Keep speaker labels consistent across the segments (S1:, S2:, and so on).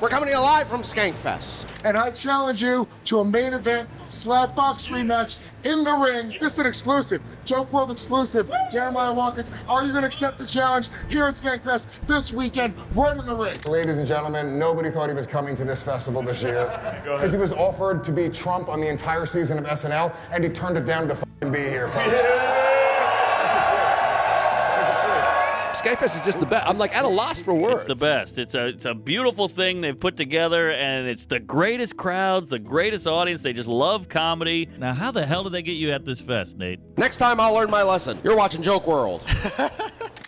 S1: We're coming to you live from SkankFest.
S2: And I challenge you to a main event slapbox rematch in the ring. This is an exclusive, Joke World exclusive. Jeremiah Watkins, are you going to accept the challenge here at SkankFest this weekend, right in the ring?
S3: Ladies and gentlemen, nobody thought he was coming to this festival this year because he was offered to be Trump on the entire season of SNL, and he turned it down to fucking be here, folks.
S4: SkankFest is just the best. I'm like at a loss for words.
S5: It's the best. It's a beautiful thing they've put together, and it's the greatest crowds, the greatest audience. They just love comedy. Now, how the hell did they get you at this fest, Nate?
S1: Next time I'll learn my lesson. You're watching Joke World.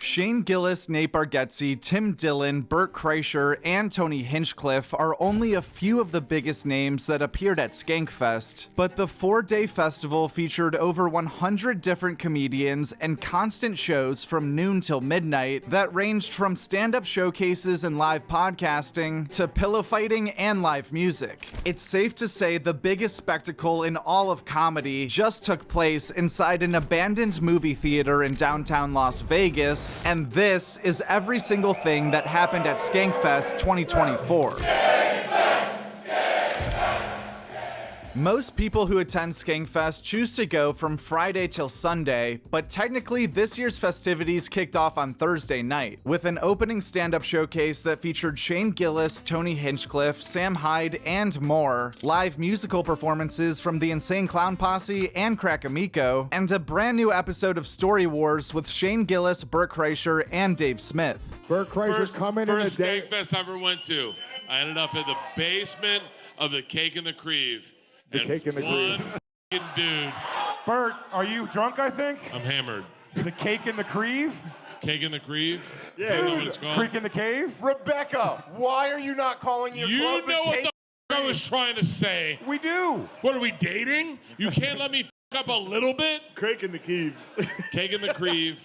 S6: Shane Gillis, Nate Bargatze, Tim Dillon, Bert Kreischer, and Tony Hinchcliffe are only a few of the biggest names that appeared at SkankFest, but the 4-day festival featured over 100 different comedians and constant shows from noon till midnight that ranged from stand-up showcases and live podcasting to pillow fighting and live music. It's safe to say the biggest spectacle in all of comedy just took place inside an abandoned movie theater in downtown Las Vegas. And this is every single thing that happened at SkankFest 2024. Most people who attend SkankFest choose to go from Friday till Sunday, but technically this year's festivities kicked off on Thursday night, with an opening stand-up showcase that featured Shane Gillis, Tony Hinchcliffe, Sam Hyde, and more, live musical performances from the Insane Clown Posse and Crack Amico, and a brand new episode of Story Wars with Shane Gillis, Bert Kreischer, and Dave Smith.
S2: Bert Kreischer coming in a
S7: First
S2: day.
S7: SkankFest I ever went to, I ended up in the basement of the Cake and the Creve.
S2: The Cake and the
S7: One
S2: Creve.
S7: f***ing dude.
S8: Bert, are you drunk, I think?
S7: I'm hammered.
S8: The Cake in the Creve?
S7: Cake and the Creve?
S8: Yeah.
S7: Is that what it's called?
S8: Creek in the Cave?
S2: Rebecca, why are you not calling your
S7: You
S2: club
S7: know what
S2: Cake?
S7: the f*** I was trying to say.
S8: We do.
S7: What, are we dating? You can't let me f*** up a little bit?
S8: Cake in the Cave.
S7: Cake and the Creve.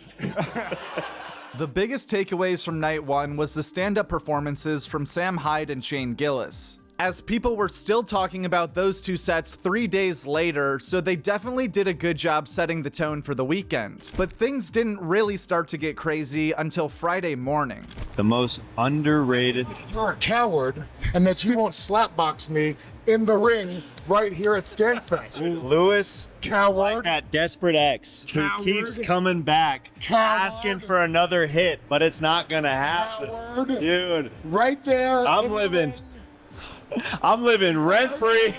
S6: The biggest takeaways from night one was the stand-up performances from Sam Hyde and Shane Gillis, as people were still talking about those two sets 3 days later, so they definitely did a good job setting the tone for the weekend. But things didn't really start to get crazy until Friday morning.
S9: The most underrated.
S2: You're a coward, and that you won't slapbox me in the ring right here at SkankFest.
S9: Lewis,
S2: Coward.
S9: that desperate ex who
S2: Coward.
S9: keeps coming back,
S2: Coward.
S9: asking for another hit, but it's not gonna happen.
S2: Coward.
S9: Dude,
S2: Right there. in
S9: I'm
S2: the
S9: living.
S2: ring.
S9: I'm living rent free.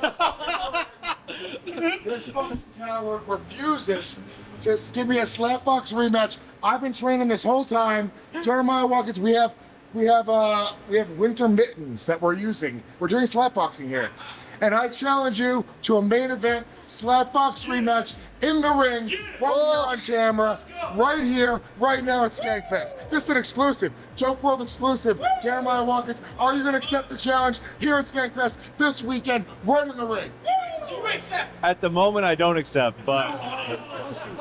S2: This fucking coward refuses to give me a slapbox rematch. I've been training this whole time. Jeremiah Watkins, we have winter mittens that we're using. We're doing slapboxing here. And I challenge you to a main event slapbox rematch in the ring, right here on camera, right here, right now at SkankFest. This is an exclusive, Joke World exclusive. Jeremiah Watkins, are you going to accept the challenge here at SkankFest this weekend, right in the ring?
S9: At the moment, I don't accept, but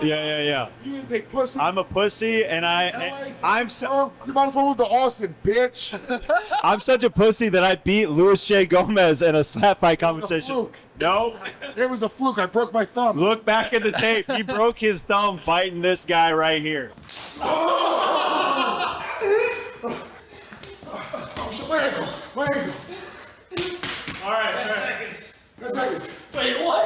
S9: yeah.
S2: You need to take pussy.
S9: I'm a pussy, and I'm
S2: You might as well move to Austin, bitch.
S9: I'm such a pussy that I beat Luis J. Gomez in a slap fight competition.
S2: fluke.
S9: No,
S2: It was a fluke. I broke my thumb.
S9: look back at the tape. He broke his thumb fighting this guy right here.
S2: My ankle. My ankle.
S9: All right.
S2: 10 seconds. Wait, what?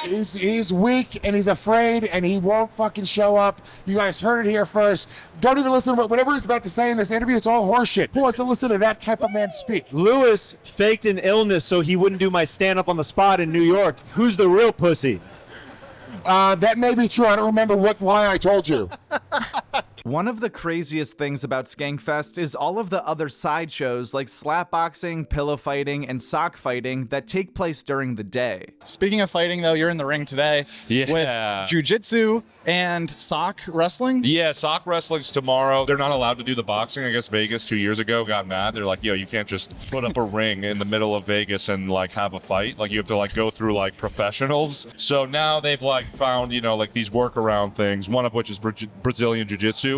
S2: He's weak and he's afraid and he won't fucking show up. You guys heard it here first. Don't even listen to whatever he's about to say in this interview. It's all horseshit. Who wants to listen to that type of man speak?
S9: Lewis faked an illness so he wouldn't do my stand-up on the spot in New York. Who's the real pussy?
S2: That may be true. I don't remember what lie I told you.
S6: One of the craziest things about SkankFest is all of the other side shows like slapboxing, pillow fighting, and sock fighting that take place during the day.
S10: Speaking of fighting, though, you're in the ring today with jiu-jitsu and sock wrestling.
S11: Yeah, sock wrestling's tomorrow. They're not allowed to do the boxing. I guess Vegas 2 years ago got mad. They're like, yo, you can't just put up a ring in the middle of Vegas and like have a fight. Like you have to like go through like professionals. So now they've like found, you know, like these workaround things, one of which is Brazilian jiu-jitsu.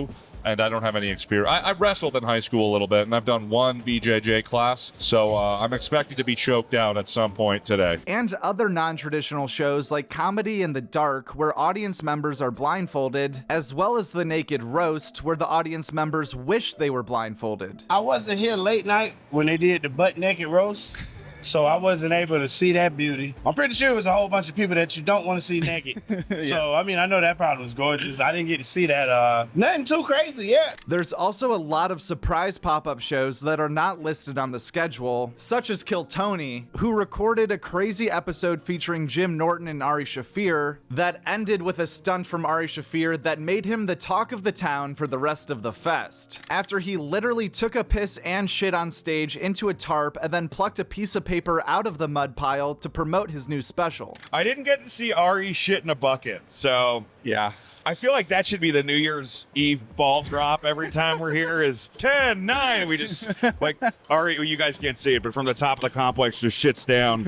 S11: and I don't have any experience. I wrestled in high school a little bit, and I've done one BJJ class, so I'm expected to be choked out at some point today.
S6: And other non-traditional shows like Comedy in the Dark, where audience members are blindfolded, as well as The Naked Roast, where the audience members wish they were blindfolded.
S12: I wasn't here late night when they did the butt naked roast, so I wasn't able to see that beauty. I'm pretty sure it was a whole bunch of people that you don't want to see naked. So, I mean, I know that probably was gorgeous. I didn't get to see that. Nothing too crazy, yeah.
S6: There's also a lot of surprise pop-up shows that are not listed on the schedule, such as Kill Tony, who recorded a crazy episode featuring Jim Norton and Ari Shaffir that ended with a stunt from Ari Shaffir that made him the talk of the town for the rest of the fest, after he literally took a piss and shit on stage into a tarp and then plucked a piece of paper out of the mud pile to promote his new special.
S13: I didn't get to see Ari shit in a bucket, so yeah. I feel like that should be the New Year's Eve ball drop every time we're here is 10, 9. We just, like, Ari, you guys can't see it, but from the top of the complex just shits down.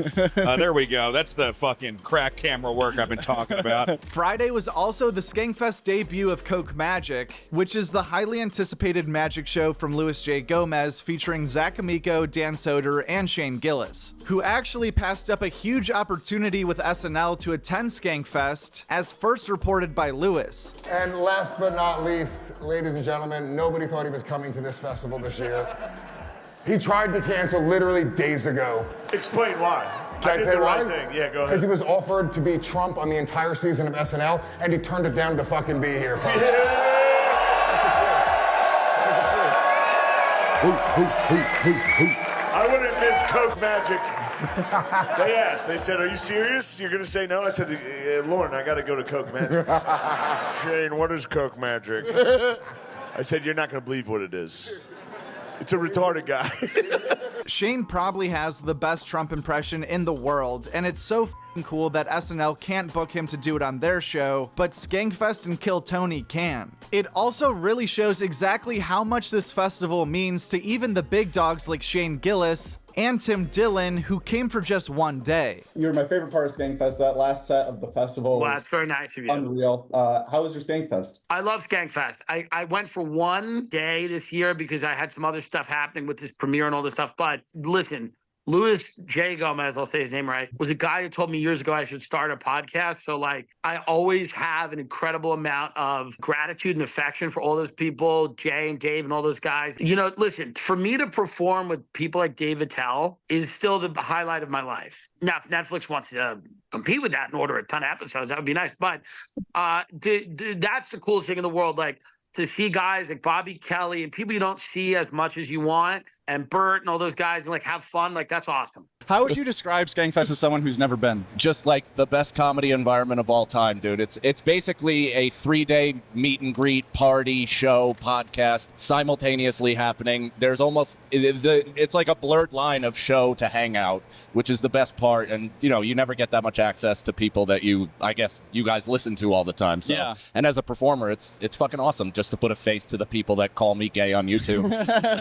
S13: There we go. That's the fucking crack camera work I've been talking about.
S6: Friday was also the SkankFest debut of Coke Magic, which is the highly anticipated magic show from Louis J. Gomez featuring Zach Amico, Dan Soder, and Shane Gillis, who actually passed up a huge opportunity with SNL to attend SkankFest, as first reported by Louis.
S3: And last but not least, ladies and gentlemen, nobody thought he was coming to this festival this year. He tried to cancel literally days ago.
S8: Explain why.
S3: Can I
S8: did
S3: say
S8: the
S3: why?
S8: right thing. Yeah, go ahead.
S3: Because he was offered to be Trump on the entire season of SNL, and he turned it down to fucking be here, folks. That's the truth.
S8: I wouldn't miss Coke Magic. They asked. They said, "Are you serious? You're gonna say no?" I said, "Lauren, I gotta go to Coke Magic." Shane, what is Coke Magic? I said, "You're not gonna believe what it is. It's a retarded guy."
S6: Shane probably has the best Trump impression in the world, and it's so f***ing cool that SNL can't book him to do it on their show, but SkankFest and Kill Tony can. It also really shows exactly how much this festival means to even the big dogs like Shane Gillis and Tim Dillon, who came for just one day.
S14: You were my favorite part of SkankFest. That last set of the festival.
S15: Well, that's very nice of you.
S14: Unreal. How was your SkankFest?
S15: I love SkankFest. I went for one day this year because I had some other stuff happening with this premiere and all this stuff. But listen, Louis J. Gomez, I'll say his name right, was a guy who told me years ago I should start a podcast. So, like, I always have an incredible amount of gratitude and affection for all those people, Jay and Dave and all those guys. You know, listen, for me to perform with people like Dave Attell is still the highlight of my life. Now, if Netflix wants to compete with that and order a ton of episodes, that would be nice. But that's the coolest thing in the world. Like, to see guys like Bobby Kelly and people you don't see as much as you want, and Bert and all those guys, and like have fun, like that's awesome.
S10: How would you describe SkankFest as someone who's never been?
S16: Just like the best comedy environment of all time, dude. It's basically a 3-day meet and greet party show podcast simultaneously happening. There's almost it's like a blurred line of show to hangout, which is the best part. And you know, you never get that much access to people that I guess you guys listen to all the time. So,
S10: yeah.
S16: And as a performer, it's fucking awesome just to put a face to the people that call me gay on YouTube.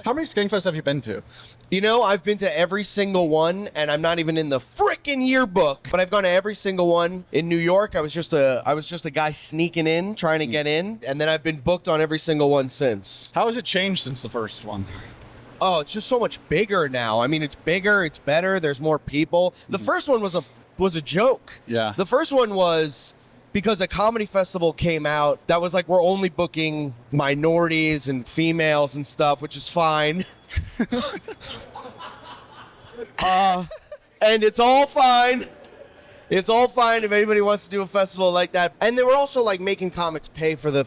S10: How many SkankFests have you been to?
S1: You know, I've been to every single one, and I'm not even in the frickin' yearbook, but I've gone to every single one. In New York, I was just a guy sneaking in, trying to get in, and then I've been booked on every single one since.
S10: How has it changed since the first one?
S1: Oh, it's just so much bigger now. I mean, it's bigger, it's better, there's more people. The first one was a joke.
S10: Yeah.
S1: The first one was because a comedy festival came out that was like, we're only booking minorities and females and stuff, which is fine. And it's all fine. It's all fine if anybody wants to do a festival like that. And they were also like making comics pay for the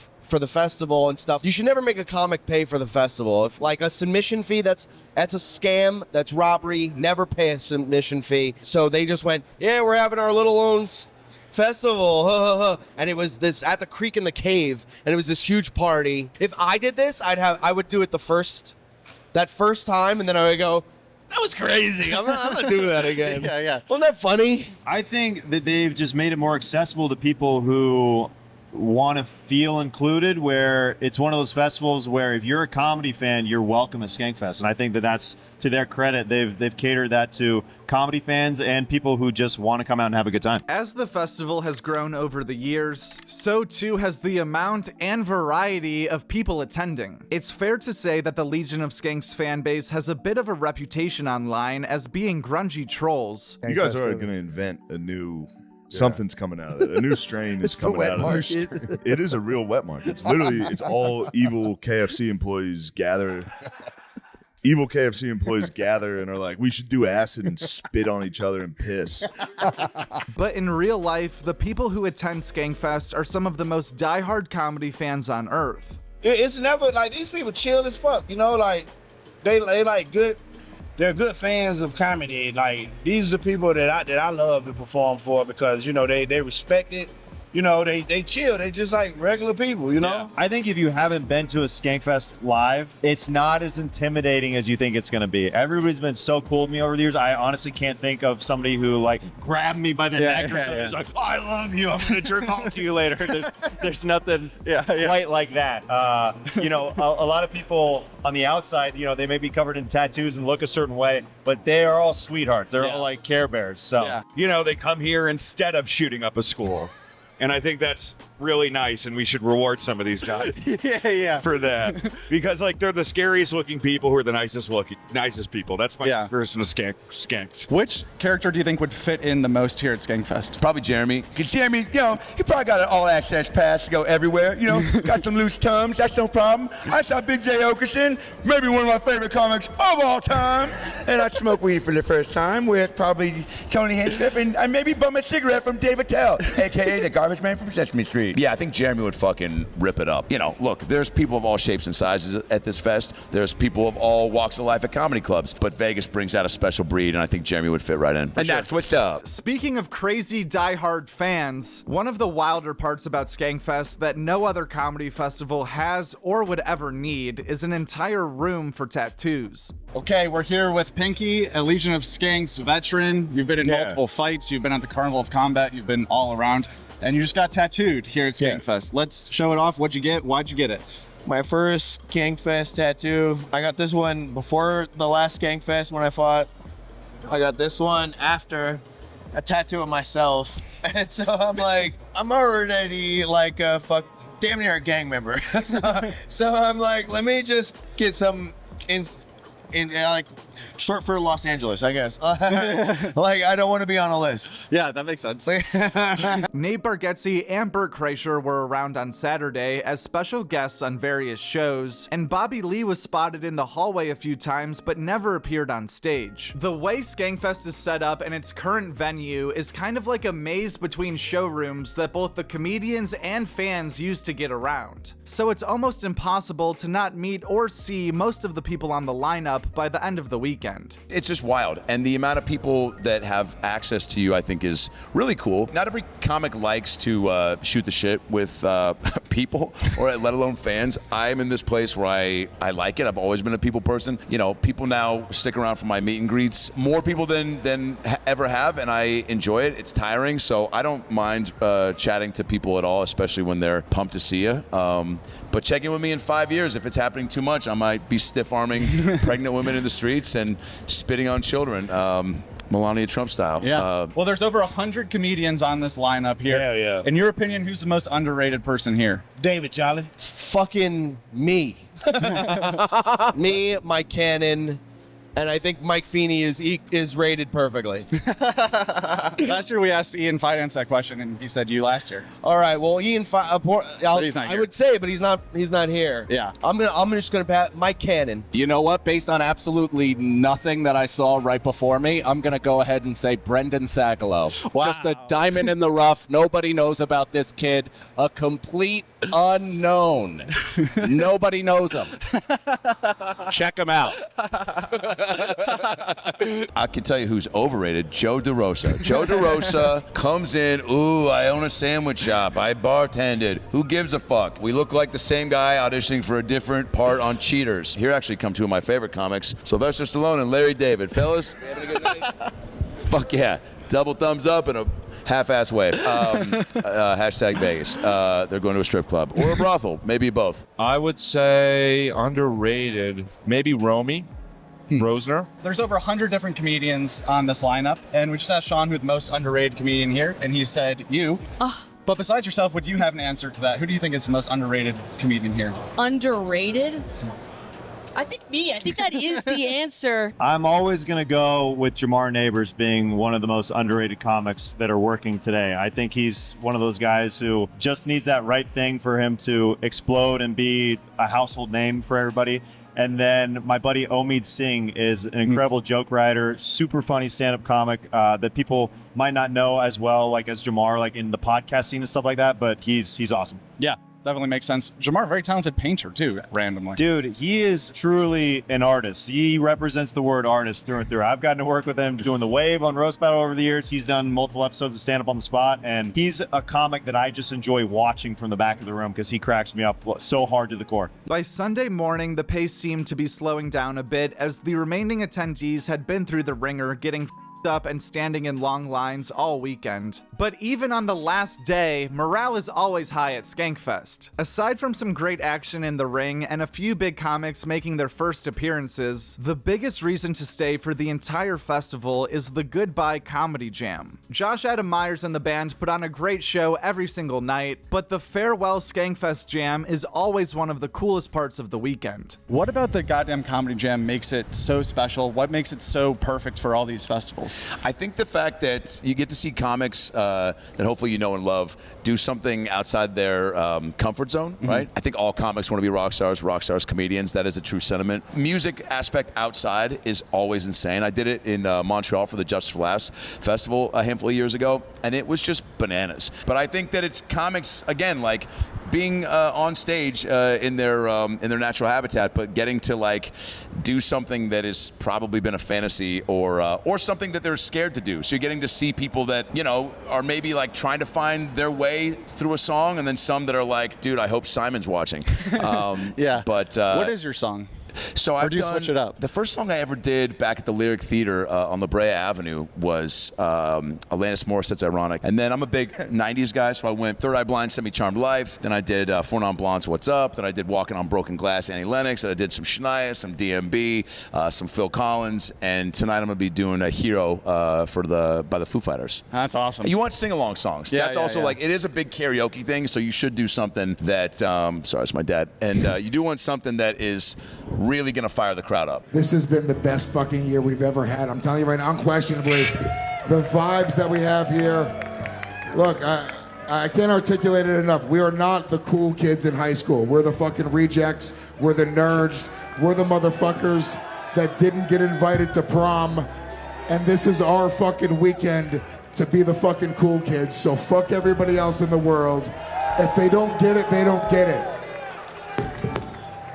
S1: festival and stuff. You should never make a comic pay for the festival. If like a submission fee, that's a scam, that's robbery. Never pay a submission fee. So they just went, yeah, we're having our little own festival, and it was this at the Creek in the Cave, and it was this huge party. If I did this, I would do it that first time, and then I would go, that was crazy. I'm not doing that again.
S9: Yeah.
S1: Wasn't that funny?
S9: I think that they've just made it more accessible to people who want to feel included, where it's one of those festivals where if you're a comedy fan, you're welcome at SkankFest. And I think that that's, to their credit, they've catered that to comedy fans and people who just want to come out and have a good time.
S6: As the festival has grown over the years, so too has the amount and variety of people attending. It's fair to say that the Legion of Skanks fan base has a bit of a reputation online as being grungy trolls.
S17: You guys are going to invent a new... Something's coming out of it. A new strain is coming out of it. It is a real wet market. It's literally, it's all evil KFC employees gather. Evil KFC employees gather and are like, we should do acid and spit on each other and piss.
S6: But in real life, the people who attend SkankFest are some of the most diehard comedy fans on earth.
S12: It's never like these people chill as fuck, you know, like they like good. They're good fans of comedy. Like these are the people that I love to perform for because you know they respect it. You know they chill. They just like regular people. You know.
S9: Yeah. I think if you haven't been to a SkankFest live, it's not as intimidating as you think it's going to be. Everybody's been so cool with me over the years. I honestly can't think of somebody who like grabbed me by the neck or something. It's like, I love you. I'm going to jerk off to you later. There's nothing quite like that. You know, a lot of people on the outside, you know, they may be covered in tattoos and look a certain way, but they are all sweethearts. They're all like Care Bears. So,
S13: you know, they come here instead of shooting up a school. And I think that's really nice, and we should reward some of these guys for that. Because, like, they're the scariest looking people who are the nicest people. That's my version of Skanks.
S10: Which character do you think would fit in the most here at SkankFest?
S18: Probably Jeremy. Because Jeremy, you know, he probably got an all-access pass to go everywhere. You know, got some loose tums. That's no problem. I saw Big J. Okerson, maybe one of my favorite comics of all time. And I smoked weed for the first time with probably Tony Hinchcliffe, and I maybe bum a cigarette from David Tell, a.k.a. the garbage man from Sesame Street. Yeah, I think Jeremy would fucking rip it up. You know, look, there's people of all shapes and sizes at this fest. There's people of all walks of life at comedy clubs. But Vegas brings out a special breed, and I think Jeremy would fit right in. And that's what's up.
S6: Speaking of crazy diehard fans, one of the wilder parts about SkankFest that no other comedy festival has or would ever need is an entire room for tattoos.
S10: Okay, we're here with Pinky, a Legion of Skanks veteran. You've been in multiple fights. You've been at the Carnival of Combat. You've been all around. And you just got tattooed here at SkankFest. Let's show it off. What'd you get? Why'd you get it?
S19: My first SkankFest tattoo. I got this one before the last SkankFest when I fought. I got this one after a tattoo of myself. And so I'm like, I'm already like a damn near a gang member. so I'm like, let me just get some in like short for Los Angeles, I guess. Like, I don't want to be on a list.
S10: Yeah, that makes sense.
S6: Nate Bargatze and Bert Kreischer were around on Saturday as special guests on various shows, and Bobby Lee was spotted in the hallway a few times but never appeared on stage. The way SkankFest is set up in its current venue is kind of like a maze between showrooms that both the comedians and fans use to get around. So it's almost impossible to not meet or see most of the people on the lineup by the end of the weekend.
S18: It's just wild. And the amount of people that have access to you, I think, is really cool. Not every comic likes to shoot the shit with people, or let alone fans. I'm in this place where I like it. I've always been a people person. You know, people now stick around for my meet and greets. More people than ever have, and I enjoy it. It's tiring, so I don't mind chatting to people at all, especially when they're pumped to see you. But check in with me in 5 years. If it's happening too much, I might be stiff-arming pregnant women in the streets and spitting on children, Melania Trump style.
S10: Yeah. Well, there's over 100 comedians on this lineup here.
S12: Yeah.
S10: In your opinion, who's the most underrated person here?
S12: David Jolly.
S1: Fucking me. Me, Mike Cannon, and I think Mike Feeney is rated perfectly.
S10: Last year we asked Ian Finance that question, and he said you last year.
S1: All right. Well, Ian, I would say, but he's not here.
S10: Yeah.
S1: I'm just gonna pat Mike Cannon.
S16: You know what? Based on absolutely nothing that I saw right before me, I'm gonna go ahead and say Brendan Sagalow.
S10: Wow.
S16: Just a diamond in the rough. Nobody knows about this kid. A complete unknown. Nobody knows him. Check him out.
S18: I can tell you who's overrated. Joe DeRosa. Joe DeRosa comes in, ooh, I own a sandwich shop. I bartended. Who gives a fuck? We look like the same guy auditioning for a different part on Cheaters. Here actually come two of my favorite comics, Sylvester Stallone and Larry David. Fellas, having a good night? Fuck yeah. Double thumbs up and a half-ass wave. Hashtag Vegas. They're going to a strip club or a brothel, maybe both.
S11: I would say underrated, maybe Romy Rosner.
S10: There's over 100 different comedians on this lineup, and we just asked Sean who the most underrated comedian here, and he said you. But besides yourself, would you have an answer to that? Who do you think is the most underrated comedian here?
S20: Underrated? I think me. I think that is the answer.
S9: I'm always going to go with Jamar Neighbors being one of the most underrated comics that are working today. I think he's one of those guys who just needs that right thing for him to explode and be a household name for everybody. And then my buddy Omid Singh is an incredible joke writer, super funny stand-up comic that people might not know as well, like as Jamar, like in the podcast scene and stuff like that. But he's awesome.
S10: Yeah, definitely makes sense. Jamar, very talented painter too, randomly.
S9: Dude, he is truly an artist. He represents the word artist through and through. I've gotten to work with him doing the wave on Roast Battle over the years. He's done multiple episodes of stand-up on the spot, and he's a comic that I just enjoy watching from the back of the room because he cracks me up so hard to the core.
S6: By Sunday morning, the pace seemed to be slowing down a bit as the remaining attendees had been through the ringer, getting up and standing in long lines all weekend. But even on the last day, morale is always high at SkankFest. Aside from some great action in the ring and a few big comics making their first appearances, the biggest reason to stay for the entire festival is the Goodbye Comedy Jam. Josh Adam Myers and the band put on a great show every single night, but the Farewell SkankFest Jam is always one of the coolest parts of the weekend.
S10: What about the goddamn Comedy Jam makes it so special? What makes it so perfect for all these festivals?
S18: I think the fact that you get to see comics that hopefully you know and love do something outside their comfort zone, right? I think all comics want to be rock stars, comedians. That is a true sentiment. Music aspect outside is always insane. I did it in Montreal for the Justice for Laughs festival a handful of years ago, and it was just bananas. But I think that it's comics, again, like being on stage in their natural habitat, but getting to like do something that has probably been a fantasy or something that they're scared to do. So you're getting to see people that, you know, are maybe like trying to find their way through a song, and then some that are like, dude, I hope Simon's watching.
S10: Yeah.
S18: But
S10: what is your song?
S18: So
S10: Or
S18: I've
S10: do you
S18: done,
S10: switch it up?
S18: The first song I ever did back at the Lyric Theater on La Brea Avenue was Alanis Morissette's Ironic. And then I'm a big 90s guy, so I went Third Eye Blind, Semi-Charmed Life. Then I did Four Non Blondes, What's Up? Then I did Walking on Broken Glass, Annie Lennox. And I did some Shania, some DMB, some Phil Collins. And tonight I'm going to be doing a Hero by the Foo Fighters.
S10: That's awesome.
S18: You want sing-along songs.
S10: Yeah,
S18: That's
S10: yeah,
S18: also
S10: yeah.
S18: like, it is a big karaoke thing, so you should do something that, sorry, it's my dad. And you do want something that is really going to fire the crowd up.
S2: This has been the best fucking year we've ever had. I'm telling you right now, unquestionably, the vibes that we have here. Look, I can't articulate it enough. We are not the cool kids in high school. We're the fucking rejects. We're the nerds. We're the motherfuckers that didn't get invited to prom. And this is our fucking weekend to be the fucking cool kids. So fuck everybody else in the world. If they don't get it, they don't get it.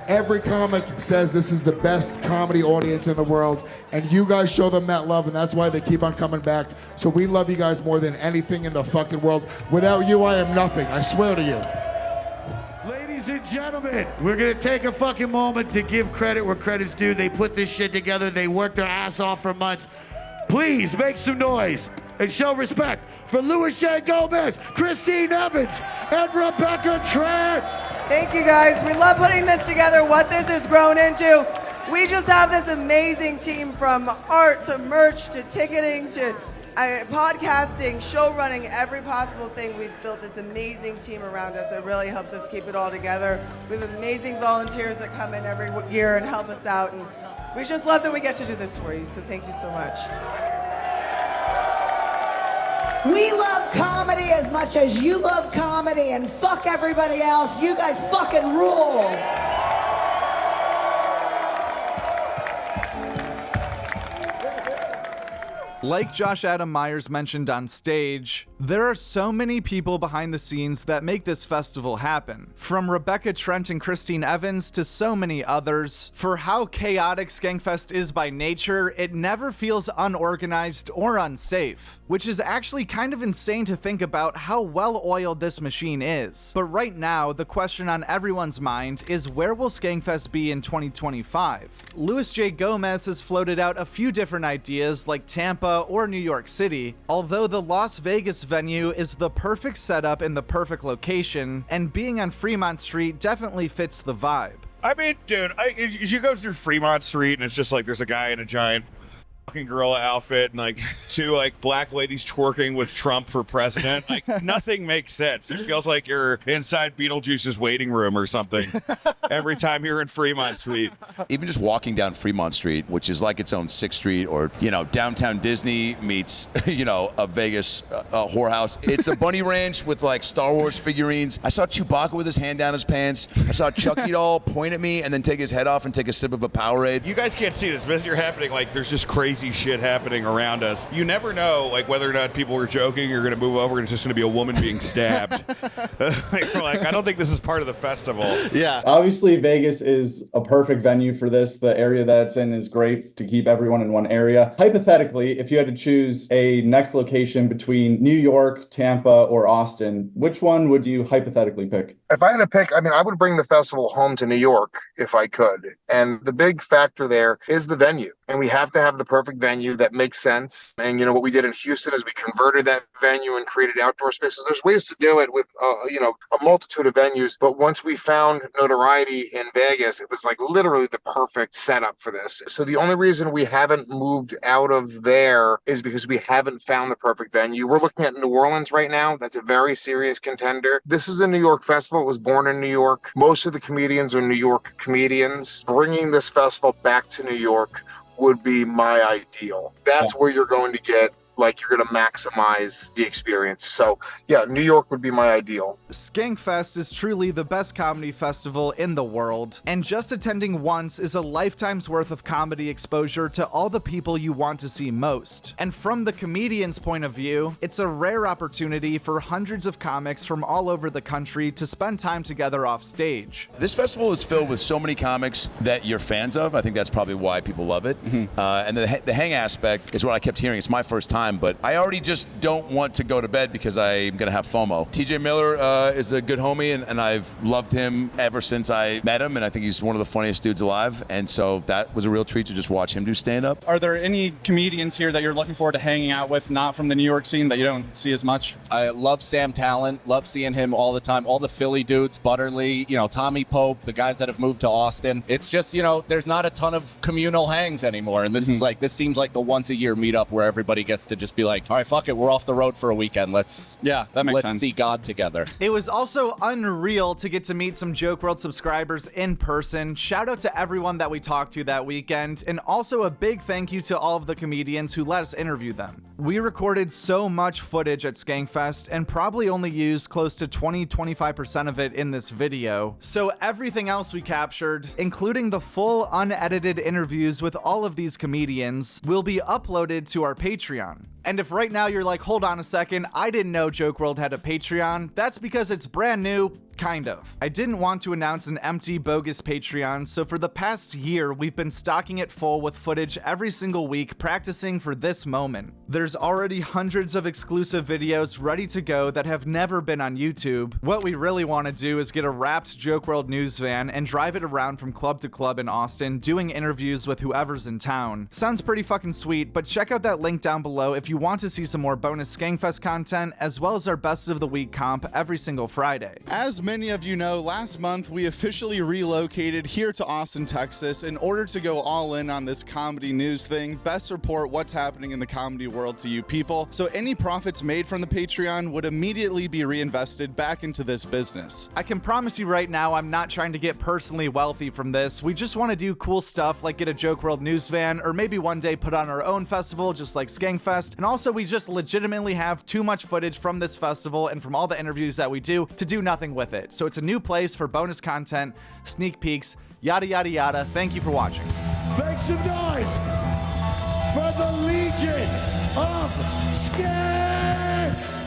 S2: Every comic says this is the best comedy audience in the world, and you guys show them that love, and that's why they keep on coming back. So we love you guys more than anything in the fucking world. Without you, I am nothing. I swear to you.
S21: Ladies and gentlemen, we're gonna take a fucking moment to give credit where credit's due. They put this shit together. They worked their ass off for months. Please make some noise and show respect for Louis J. Gomez, Christine Evans, and Rebecca Trent.
S22: Thank you guys. We love putting this together, what this has grown into. We just have this amazing team from art to merch to ticketing to podcasting, show running, every possible thing. We've built this amazing team around us that really helps us keep it all together. We have amazing volunteers that come in every year and help us out. And we just love that we get to do this for you. So thank you so much.
S23: We love comedy as much as you love comedy, and fuck everybody else. You guys fucking rule.
S6: Like Josh Adam Myers mentioned on stage, There are so many people behind the scenes that make this festival happen. From Rebecca Trent and Christine Evans to so many others. For how chaotic SkankFest is by nature, it never feels unorganized or unsafe, which is actually kind of insane to think about how well-oiled this machine is. But right now, the question on everyone's mind is, where will SkankFest be in 2025? Luis J. Gomez has floated out a few different ideas like Tampa or New York City, although the Las Vegas venue is the perfect setup in the perfect location, and being on Fremont Street definitely fits the vibe.
S13: I mean, dude, you go through Fremont Street and it's just like there's a guy in a giant fucking gorilla outfit and like two like black ladies twerking with Trump for president. Like nothing makes sense. It feels like you're inside Beetlejuice's waiting room or something every time you're in Fremont Street.
S18: Even just walking down Fremont Street, which is like its own 6th Street, or, you know, downtown Disney meets, you know, a Vegas whorehouse. It's a bunny ranch with like Star Wars figurines. I saw Chewbacca with his hand down his pants. I saw Chucky doll point at me and then take his head off and take a sip of a Powerade.
S13: You guys can't see this, but as you're happening, like there's just crazy shit happening around us. You never know, like whether or not people are joking or going to move over and it's just going to be a woman being stabbed. We're like, I don't think this is part of the festival.
S14: Yeah. Obviously, Vegas is a perfect venue for this. The area that's in is great to keep everyone in one area. Hypothetically, if you had to choose a next location between New York, Tampa, or Austin, which one would you hypothetically pick?
S2: If I had to pick, I mean, I would bring the festival home to New York if I could. And the big factor there is the venue. And we have to have the perfect venue that makes sense. And, you know, what we did in Houston is we converted that venue and created outdoor spaces. There's ways to do it with, you know, a multitude of venues. But once we found notoriety in Vegas, it was like literally the perfect setup for this. So the only reason we haven't moved out of there is because we haven't found the perfect venue. We're looking at New Orleans right now. That's a very serious contender. This is a New York festival. It was born in New York. Most of the comedians are New York comedians. Bringing this festival back to New York would be my ideal. That's where you're going to get, like, you're going to maximize the experience. So yeah, New York would be my ideal.
S6: SkankFest is truly the best comedy festival in the world, and just attending once is a lifetime's worth of comedy exposure to all the people you want to see most. And from the comedian's point of view, it's a rare opportunity for hundreds of comics from all over the country to spend time together off stage.
S18: This festival is filled with so many comics that you're fans of. I think that's probably why people love it. And the hang aspect is what I kept hearing. It's my first time, but I already just don't want to go to bed because I'm going to have FOMO. TJ Miller is a good homie, and I've loved him ever since I met him, and I think he's one of the funniest dudes alive, and so that was a real treat to just watch him do stand-up.
S10: Are there any comedians here that you're looking forward to hanging out with, not from the New York scene, that you don't see as much?
S16: I love Sam Talent, love seeing him all the time. All the Philly dudes, Butterly, you know, Tommy Pope, the guys that have moved to Austin. It's just, you know, there's not a ton of communal hangs anymore, and this is like, this seems like the once-a-year meetup where everybody gets to just be like, all right, fuck it, we're off the road for a weekend. Let's see God together.
S6: It was also unreal to get to meet some Joke World subscribers in person. Shout out to everyone that we talked to that weekend, and also a big thank you to all of the comedians who let us interview them. We recorded so much footage at SkankFest and probably only used close to 20-25% of it in this video. So everything else we captured, including the full unedited interviews with all of these comedians, will be uploaded to our Patreon. And if right now you're like, hold on a second, I didn't know Joke World had a Patreon, that's because it's brand new. Kind of. I didn't want to announce an empty, bogus Patreon, so for the past year, we've been stocking it full with footage every single week, practicing for this moment. There's already hundreds of exclusive videos ready to go that have never been on YouTube. What we really want to do is get a wrapped Joke World news van and drive it around from club to club in Austin, doing interviews with whoever's in town. Sounds pretty fucking sweet, but check out that link down below if you want to see some more bonus SkankFest content, as well as our Best of the Week comp every single Friday.
S10: As many of you know, last month we officially relocated here to Austin, Texas in order to go all in on this comedy news thing, best report what's happening in the comedy world to you people. So any profits made from the Patreon would immediately be reinvested back into this business.
S6: I can promise you right now, I'm not trying to get personally wealthy from this. We just want to do cool stuff like get a Joke World news van, or maybe one day put on our own festival just like SkankFest. And also we just legitimately have too much footage from this festival and from all the interviews that we do to do nothing with it. So it's a new place for bonus content, sneak peeks, yada yada yada. Thank you for watching.
S21: Make some noise for the Legion of Skanks!